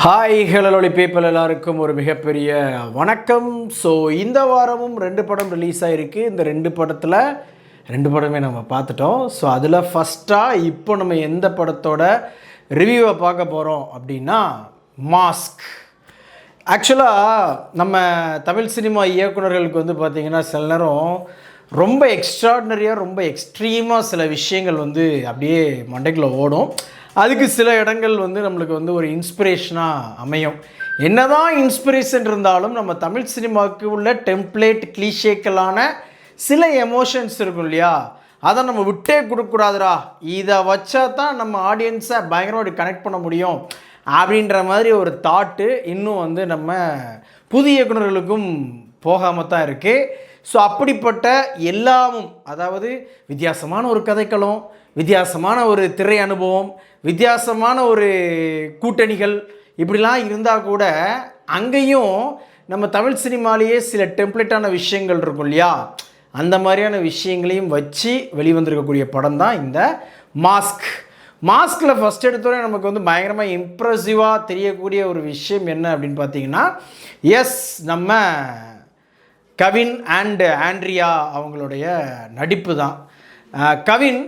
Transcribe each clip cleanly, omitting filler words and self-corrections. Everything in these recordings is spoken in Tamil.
ஹாய் ஹலோ பீப்பிள் எல்லாருக்கும் ஒரு மிகப்பெரிய வணக்கம். ஸோ இந்த வாரமும் 2 படம் ரிலீஸ் ஆகிருக்கு. இந்த 2 படத்தில் 2 படமே நம்ம பார்த்துட்டோம். ஸோ அதில் ஃபஸ்ட்டாக இப்போ நம்ம எந்த படத்தோட ரிவ்யூவை பார்க்க போகிறோம் அப்படின்னா மாஸ்க். ஆக்சுவலாக நம்ம தமிழ் சினிமா இயக்குநர்களுக்கு வந்து பார்த்திங்கன்னா சில நேரம் ரொம்ப எக்ஸ்ட்ராடினரியாக ரொம்ப எக்ஸ்ட்ரீமாக சில விஷயங்கள் வந்து அப்படியே மண்டைக்குள்ளே ஓடும். அதுக்கு சில இடங்கள் வந்து நம்மளுக்கு வந்து ஒரு இன்ஸ்பிரேஷனாக அமையும். என்னதான் இன்ஸ்பிரேஷன் இருந்தாலும் நம்ம தமிழ் சினிமாவுக்கு உள்ள டெம்ப்ளேட் கிளீஷேக்களான சில எமோஷன்ஸ் இருக்கும் இல்லையா, அதை நம்ம விட்டே கொடுக்கக்கூடாதுடா, இதை வச்சா தான் நம்ம ஆடியன்ஸை பயங்கரமாக கனெக்ட் பண்ண முடியும் அப்படின்ற மாதிரி ஒரு தாட்டு இன்னும் வந்து நம்ம புதிய இயக்குநர்களுக்கும் போகாமல் தான் இருக்குது. ஸோ அப்படிப்பட்ட எல்லாமும், அதாவது வித்தியாசமான ஒரு கதைக்களம், வித்தியாசமான ஒரு திரை அனுபவம், வித்தியாசமான ஒரு கூட்டணிகள் இப்படிலாம் இருந்தால் கூட அங்கேயும் நம்ம தமிழ் சினிமாலேயே சில டெம்ப்ளேட்டான விஷயங்கள் இருக்கும் இல்லையா, அந்த மாதிரியான விஷயங்களையும் வச்சு வெளிவந்திருக்கக்கூடிய படம் தான் இந்த மாஸ்க். மாஸ்கில் ஃபஸ்ட் எடுத்தோடனே நமக்கு வந்து பயங்கரமாக இம்ப்ரெசிவாக தெரியக்கூடிய ஒரு விஷயம் என்ன அப்படின்னு பார்த்தீங்கன்னா, நம்ம கவின் அண்ட் ஆண்ட்ரியா அவங்களுடைய நடிப்பு தான். கவின்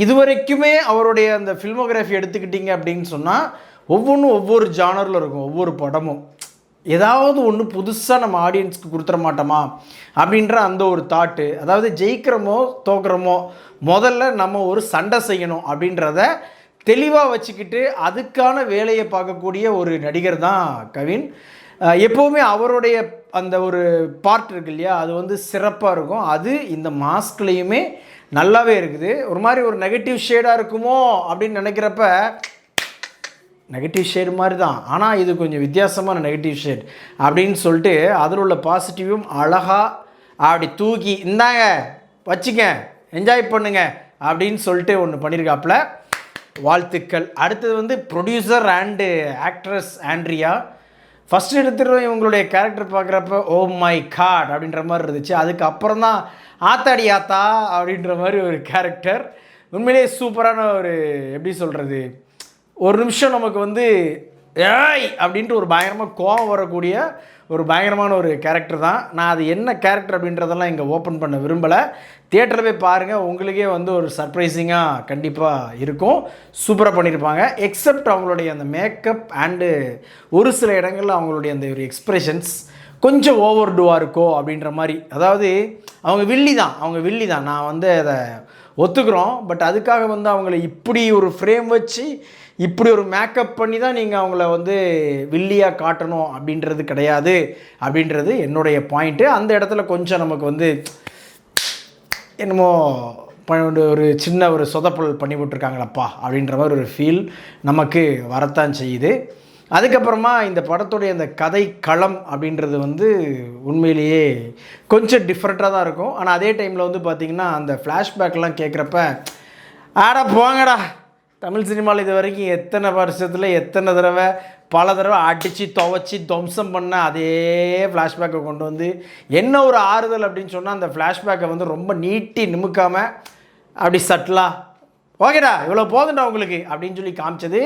இதுவரைக்குமே அவருடைய அந்த ஃபில்மோகிராஃபி எடுத்துக்கிட்டிங்க அப்படின்னு சொன்னால் ஒவ்வொன்றும் ஒவ்வொரு ஜானரில் இருக்கும். ஒவ்வொரு படமும் ஏதாவது ஒன்று புதுசாக நம்ம ஆடியன்ஸ்க்கு கொடுத்துட மாட்டோமா அப்படின்ற அந்த ஒரு தாட்டு, அதாவது ஜெயிக்கிறோமோ தோக்குறோமோ முதல்ல நம்ம ஒரு சண்டை செய்யணும் அப்படின்றத தெளிவாக வச்சுக்கிட்டு அதுக்கான வேலையை பார்க்கக்கூடிய ஒரு நடிகர் தான் கவின். எப்போவுமே அவருடைய அந்த ஒரு பார்ட் இருக்கு இல்லையா, அது வந்து சிறப்பாக இருக்கும். அது இந்த மாஸ்க்லேயுமே நல்லாவே இருக்குது. ஒரு மாதிரி ஒரு நெகட்டிவ் ஷேடாக இருக்குமோ அப்படின்னு நினைக்கிறப்ப நெகட்டிவ் ஷேடு மாதிரி தான், ஆனால் இது கொஞ்சம் வித்தியாசமான நெகட்டிவ் ஷேட் அப்படின்னு சொல்லிட்டு அதில் உள்ள பாசிட்டிவும் அழகாக அப்படி தூக்கி இந்தாங்க வச்சுக்க என்ஜாய் பண்ணுங்க அப்படின்னு சொல்லிட்டு ஒன்று பண்ணியிருக்காப்புல. வாழ்த்துக்கள். அடுத்தது வந்து producer and actress Andrea. First எடுத்துகிட்டு இவங்களுடைய கேரக்டர் பார்க்குறப்ப ஓ மை காட் அப்படின்ற மாதிரி இருந்துச்சு. அதுக்கப்புறம் தான் ஆத்தாடி ஆத்தா அப்படின்ற மாதிரி ஒரு கேரக்டர். உண்மையிலே சூப்பரான ஒரு, எப்படி சொல்கிறது, ஒரு நிமிஷம் நமக்கு வந்து ஏய் அப்படின்ட்டு ஒரு பயங்கரமாக கோவம் வரக்கூடிய ஒரு பயங்கரமான ஒரு கேரக்டர் தான். நான் அது என்ன கேரக்டர் அப்படின்றதெல்லாம் இங்கே ஓப்பன் பண்ண விரும்பலை. தியேட்டரில் போய் பாருங்கள், உங்களுக்கே வந்து ஒரு சர்ப்ரைசிங்காக கண்டிப்பாக இருக்கும். சூப்பராக பண்ணியிருப்பாங்க. எக்ஸப்ட் அவங்களுடைய அந்த மேக்கப் அண்டு ஒரு சில இடங்களில் அவங்களுடைய அந்த ஒரு எக்ஸ்ப்ரெஷன்ஸ் கொஞ்சம் ஓவர் டூவாக இருக்கோ அப்படின்ற மாதிரி. அதாவது அவங்க வில்லி தான், நான் வந்து அதை ஒத்துக்கிறோம். பட் அதுக்காக வந்து அவங்கள இப்படி ஒரு ஃப்ரேம் வச்சு இப்படி ஒரு மேக்கப் பண்ணி தான் நீங்கள் அவங்கள வந்து வில்லியாக காட்டணும் அப்படின்றது கிடையாது அப்படின்றது என்னுடைய பாயிண்ட்டு. அந்த இடத்துல கொஞ்சம் நமக்கு வந்து என்னமோ ஒரு சின்ன ஒரு சொதப்பல் பண்ணி விட்டுருக்காங்களப்பா அப்படின்ற மாதிரி ஒரு ஃபீல் நமக்கு வரத்தான் செய்யுது. அதுக்கப்புறமா இந்த படத்துடைய அந்த கதை களம் அப்படின்றது வந்து உண்மையிலேயே கொஞ்சம் டிஃப்ரெண்ட்டாக தான் இருக்கும். ஆனால் அதே டைமில் வந்து பார்த்திங்கன்னா அந்த ஃப்ளாஷ்பேக்லாம் கேட்குறப்ப ஆடா போங்கடா, தமிழ் சினிமாவில் இது வரைக்கும் எத்தனை வருஷத்தில் எத்தனை தடவை பல தடவை அடித்து துவச்சி துவம்சம் பண்ண அதே ஃப்ளாஷ்பேக்கை கொண்டு வந்து என்ன ஒரு ஆறுதல் அப்படின்னு சொன்னால் அந்த ஃப்ளாஷ்பேக்கை வந்து ரொம்ப நீட்டி நிமிக்காமல் அப்படி சட்டலாக ஓகேடா இவ்வளோ போதுண்டா உங்களுக்கு அப்படின்னு சொல்லி காமிச்சது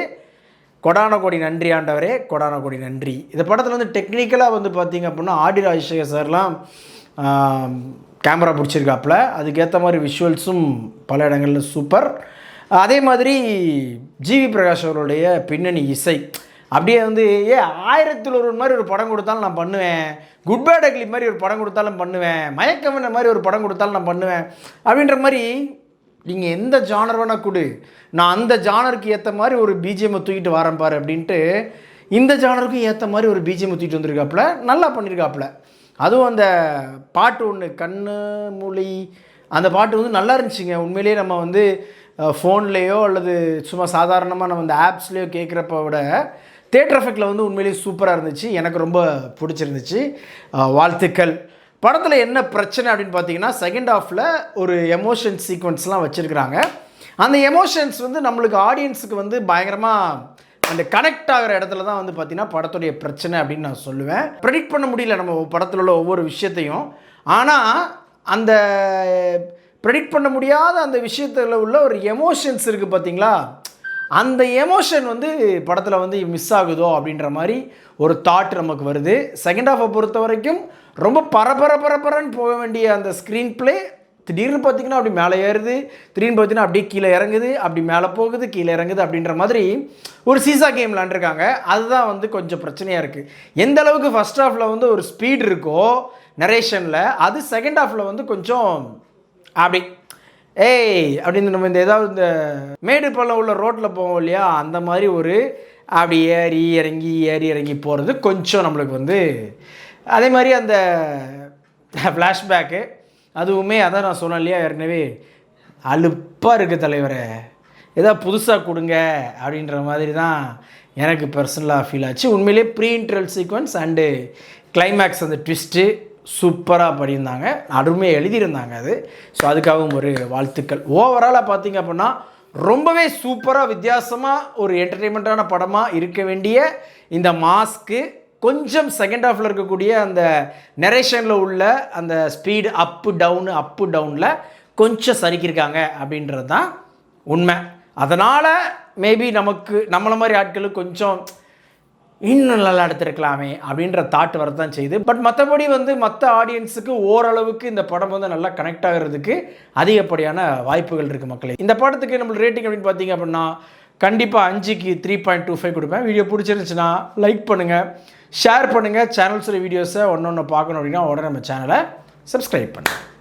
கொடான கோடி நன்றி ஆண்டவரே, கொடான கோடி நன்றி. இந்த படத்தில் வந்து டெக்னிக்கலாக வந்து பார்த்திங்க அப்படின்னா ஆடி ராஜசேகர் சார்லாம் கேமரா பிடிச்சிருக்காப்புல. அதுக்கேற்ற மாதிரி விஷுவல்ஸும் பல இடங்களில் சூப்பர். அதே மாதிரி ஜிவி பிரகாஷ் அவருடைய பின்னணி இசை அப்படியே வந்து 1001 மாதிரி ஒரு படம் கொடுத்தாலும் நான் பண்ணுவேன், குட் பேட் அக்லி மாதிரி ஒரு படம் கொடுத்தாலும் பண்ணுவேன், மயக்கமன மாதிரி ஒரு படம் கொடுத்தாலும் நான் பண்ணுவேன் அப்படின்ற மாதிரி நீங்கள் எந்த ஜானர் வேணால் கொடு, நான் அந்த ஜானருக்கு ஏற்ற மாதிரி ஒரு பிஜிஎம்மை தூக்கிட்டு வரேன் பாரு அப்படின்ட்டு இந்த ஜானருக்கும் ஏற்ற மாதிரி ஒரு பிஜிஎம்மை தூக்கிட்டு வந்திருக்காப்புல. நல்லா பண்ணியிருக்காப்புல. அதுவும் அந்த பாட்டு ஒன்று கண்ணு மொழி அந்த பாட்டு வந்து நல்லா இருந்துச்சுங்க. உண்மையிலேயே நம்ம வந்து ஃபோன்லேயோ அல்லது சும்மா சாதாரணமாக நம்ம இந்த ஆப்ஸ்லேயோ கேட்குறப்ப விட தியேட்டர் எஃபெக்டில் வந்து உண்மையிலேயே சூப்பராக இருந்துச்சு. எனக்கு ரொம்ப பிடிச்சிருந்துச்சு. வாழ்த்துக்கள். படத்தில் என்ன பிரச்சனை அப்படின்னு பார்த்தீங்கன்னா, செகண்ட் ஹாஃபில் ஒரு எமோஷன் சீக்வன்ஸ்லாம் வச்சுருக்குறாங்க. அந்த எமோஷன்ஸ் வந்து நம்மளுக்கு ஆடியன்ஸுக்கு வந்து பயங்கரமாக அந்த கனெக்ட் ஆகிற இடத்துல தான் வந்து பார்த்திங்கன்னா படத்துடைய பிரச்சனை அப்படின்னு நான் சொல்லுவேன். ப்ரெடிக்ட் பண்ண முடியல நம்ம படத்தில் உள்ள ஒவ்வொரு விஷயத்தையும். ஆனால் அந்த ப்ரெடிக்ட் பண்ண முடியாத அந்த விஷயத்தில் உள்ள ஒரு எமோஷன்ஸ் இருக்குது பார்த்திங்களா, அந்த எமோஷன் வந்து படத்தில் வந்து மிஸ் ஆகுதோ அப்படின்ற மாதிரி ஒரு தாட் நமக்கு வருது. செகண்ட் ஹாஃபை பொறுத்த வரைக்கும் ரொம்ப பரபரன்னு போக வேண்டிய அந்த ஸ்க்ரீன் ப்ளே திடீர்னு பார்த்திங்கன்னா அப்படி மேலே ஏறுது, திடீர்னு பார்த்தீங்கன்னா அப்படியே கீழே இறங்குது, அப்படி மேலே போகுது, கீழே இறங்குது அப்படின்ற மாதிரி ஒரு சீசா கேம் விளாண்டுருக்காங்க. அதுதான் வந்து கொஞ்சம் பிரச்சனையாக இருக்குது. எந்த அளவுக்கு ஃபஸ்ட் ஹாஃபில் வந்து ஒரு ஸ்பீட் இருக்கோ நரேஷனில், அது செகண்ட் ஹாஃபில் வந்து கொஞ்சம் அப்படி அப்படின்னு நம்ம இந்த ஏதாவது இந்த மேடு பள்ளம் உள்ள ரோட்டில் போவோம் இல்லையா, அந்த மாதிரி ஒரு அப்படி ஏறி இறங்கி போகிறது கொஞ்சம் நம்மளுக்கு வந்து அதே மாதிரி அந்த ஃப்ளாஷ்பேக்கு அதுவுமே அதான் நான் சொன்னேன் இல்லையா ஏற்கனவே, அலுப்பாக இருக்குது தலைவரை, ஏதாவது புதுசாக கொடுங்க அப்படின்ற மாதிரி தான் எனக்கு பர்சனலாக ஃபீல் ஆச்சு. உண்மையிலே ப்ரீ இன்ட்ரல் சீக்வன்ஸ் அண்டு கிளைமேக்ஸ் அந்த ட்விஸ்ட்டு சூப்பராக பண்ணியிருந்தாங்க, அருமையாக எழுதியிருந்தாங்க அது. ஸோ அதுக்காகவும் ஒரு வாழ்த்துக்கள். ஓவராலாக பார்த்திங்க அப்படின்னா ரொம்பவே சூப்பராக வித்தியாசமாக ஒரு என்டர்டெயின்மெண்ட்டான படமாக இருக்க வேண்டிய இந்த மாஸ்க்கு கொஞ்சம் செகண்ட் ஹாஃபில் இருக்கக்கூடிய அந்த நரேஷனில் உள்ள அந்த ஸ்பீடு அப்பு டவுனில் கொஞ்சம் சரிக்கிருக்காங்க அப்படின்றது தான் உண்மை. அதனால் மேபி நம்மளை மாதிரி ஆட்களுக்கு கொஞ்சம் இன்னும் நல்லா எடுத்துருக்கலாமே அப்படின்ற தாட் வரதான் செய்யுது. பட் மற்றபடி வந்து மற்ற ஆடியன்ஸுக்கு ஓரளவுக்கு இந்த படம் வந்து நல்லா கனெக்ட் ஆகிறதுக்கு அதிகப்படியான வாய்ப்புகள் இருக்குது மக்களே. இந்த படத்துக்கு நம்மளுக்கு ரேட்டிங் அப்படின்னு பார்த்தீங்க அப்படின்னா கண்டிப்பாக 5க்கு 3.25 கொடுப்பேன். வீடியோ பிடிச்சிருந்துச்சுன்னா லைக் பண்ணுங்கள், ஷேர் பண்ணுங்கள். சேனல்ஸோட வீடியோஸை ஒன்று பார்க்கணும் அப்படின்னா உடனே நம்ம சேனலை சப்ஸ்கிரைப் பண்ணுங்கள்.